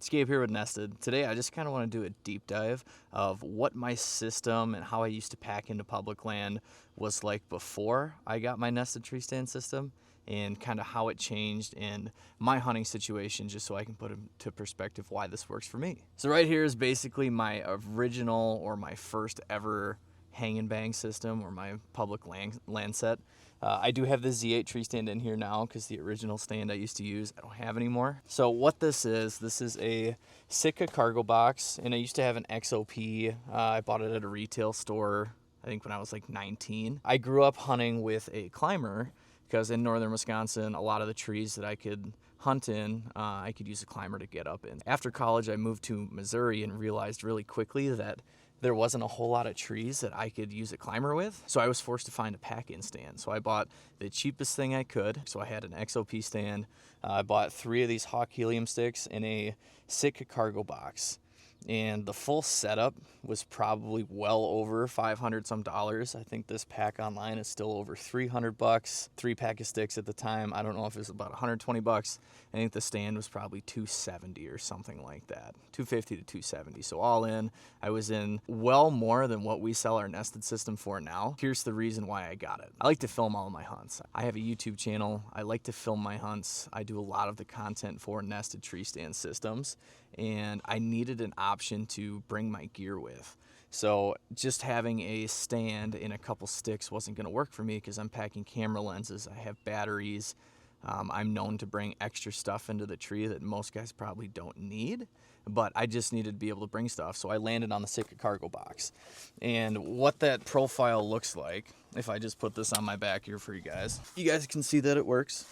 It's Gabe here with Nested. Today I just kind of want to do a deep dive of what my system and how I used to pack into public land was like before I got my nested tree stand system, and kind of how it changed in my hunting situation, just so I can put into perspective why this works for me. So right here is basically my original, or my first ever hang and bang system, or my public land set. I do have the Z8 Treestand in here now because the original stand I used to use I don't have anymore. So what this is a Sitka cargo box, and I used to have an XOP. I bought it at a retail store, I think when I was like 19. I grew up hunting with a climber because in northern Wisconsin, a lot of the trees that I could hunt in, I could use a climber to get up in. After college, I moved to Missouri and realized really quickly that there wasn't a whole lot of trees that I could use a climber with, so I was forced to find a pack-in stand. So I bought the cheapest thing I could. So I had an XOP stand. I bought 3 of these Hawk helium sticks in a Sitka cargo box. And the full setup was probably well over $500 some. I think this pack online is still over $300. 3 pack of sticks at the time. I don't know if it was about $120. I think the stand was probably $270 or something like that. $250 to $270. So all in, I was in well more than what we sell our nested system for now. Here's the reason why I got it. I like to film all of my hunts. I have a YouTube channel. I like to film my hunts. I do a lot of the content for nested tree stand systems, and I needed an option to bring my gear with. So just having a stand and a couple sticks wasn't going to work for me because I'm packing camera lenses, I have batteries. I'm known to bring extra stuff into the tree that most guys probably don't need, but I just needed to be able to bring stuff. So I landed on the Sitka cargo box. And what that profile looks like, if I just put this on my back here for you guys can see that it works.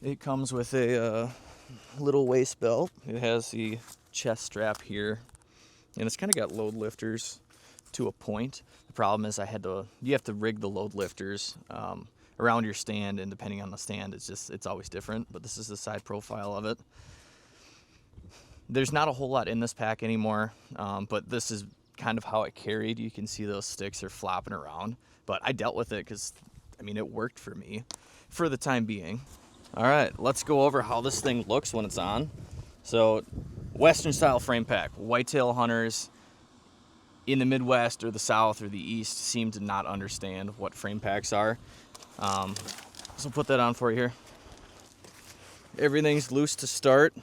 It comes with a little waist belt. It has the chest strap here, and it's kind of got load lifters to a point. The problem is you have to rig the load lifters around your stand, and depending on the stand, it's always different. But this is the side profile of it. There's not a whole lot in this pack anymore, but this is kind of how it carried. You can see those sticks are flopping around, but I dealt with it because, I mean, it worked for me for the time being. All right, let's go over how this thing looks when it's on. So, Western style frame pack. Whitetail hunters in the Midwest or the South or the East seem to not understand what frame packs are. So put that on for you here. Everything's loose to start.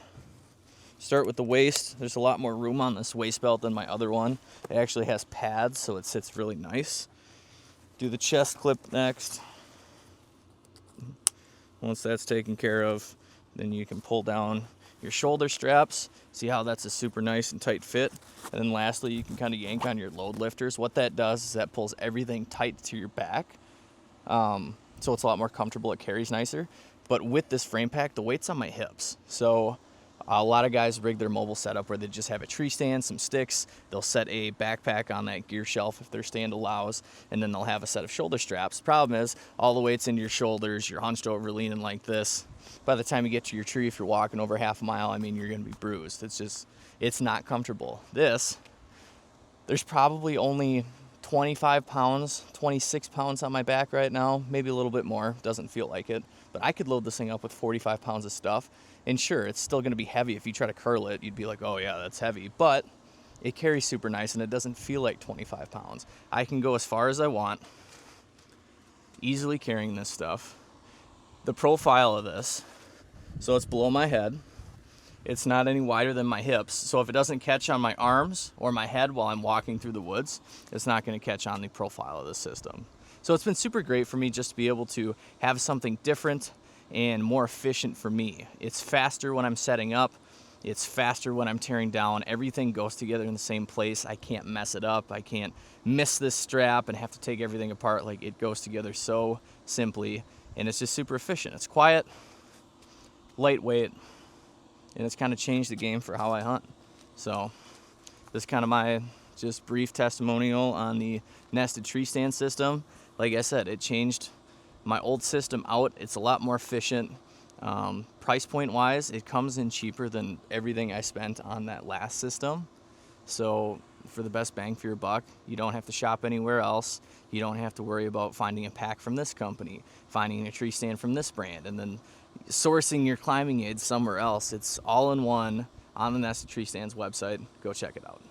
Start with the waist. There's a lot more room on this waist belt than my other one. It actually has pads, so it sits really nice. Do the chest clip next. Once that's taken care of, then you can pull down your shoulder straps. See how that's a super nice and tight fit? And then lastly, you can kind of yank on your load lifters. What that does is that pulls everything tight to your back. So it's a lot more comfortable. It carries nicer. But with this frame pack, the weight's on my hips. So a lot of guys rig their mobile setup where they just have a tree stand, some sticks. They'll set a backpack on that gear shelf if their stand allows, and then they'll have a set of shoulder straps. Problem is, all the weight's into your shoulders. You're hunched over, leaning like this. By the time you get to your tree, if you're walking over half a mile, I mean, you're going to be bruised. It's not comfortable. There's probably only 25 pounds, 26 pounds on my back right now, maybe a little bit more. Doesn't feel like it, but I could load this thing up with 45 pounds of stuff. And sure, it's still going to be heavy. If you try to curl it, you'd be like, oh yeah, that's heavy. But it carries super nice, and it doesn't feel like 25 pounds. I can go as far as I want, easily carrying this stuff. The profile of this, so it's below my head. It's not any wider than my hips. So if it doesn't catch on my arms or my head while I'm walking through the woods, it's not going to catch on the profile of the system. So it's been super great for me just to be able to have something different and more efficient for me. It's faster when I'm setting up. It's faster when I'm tearing down. Everything goes together in the same place. I can't mess it up. I can't miss this strap and have to take everything apart. Like, it goes together so simply, and it's just super efficient. It's quiet, lightweight, and it's kind of changed the game for how I hunt. So this is kind of my just brief testimonial on the nested tree stand system. Like I said, it changed my old system out. It's a lot more efficient. Price point wise, it comes in cheaper than everything I spent on that last system. So for the best bang for your buck, you don't have to shop anywhere else. You don't have to worry about finding a pack from this company, finding a tree stand from this brand, and then sourcing your climbing aids somewhere else. It's all in one, on the Nested Tree Stands website. Go check it out.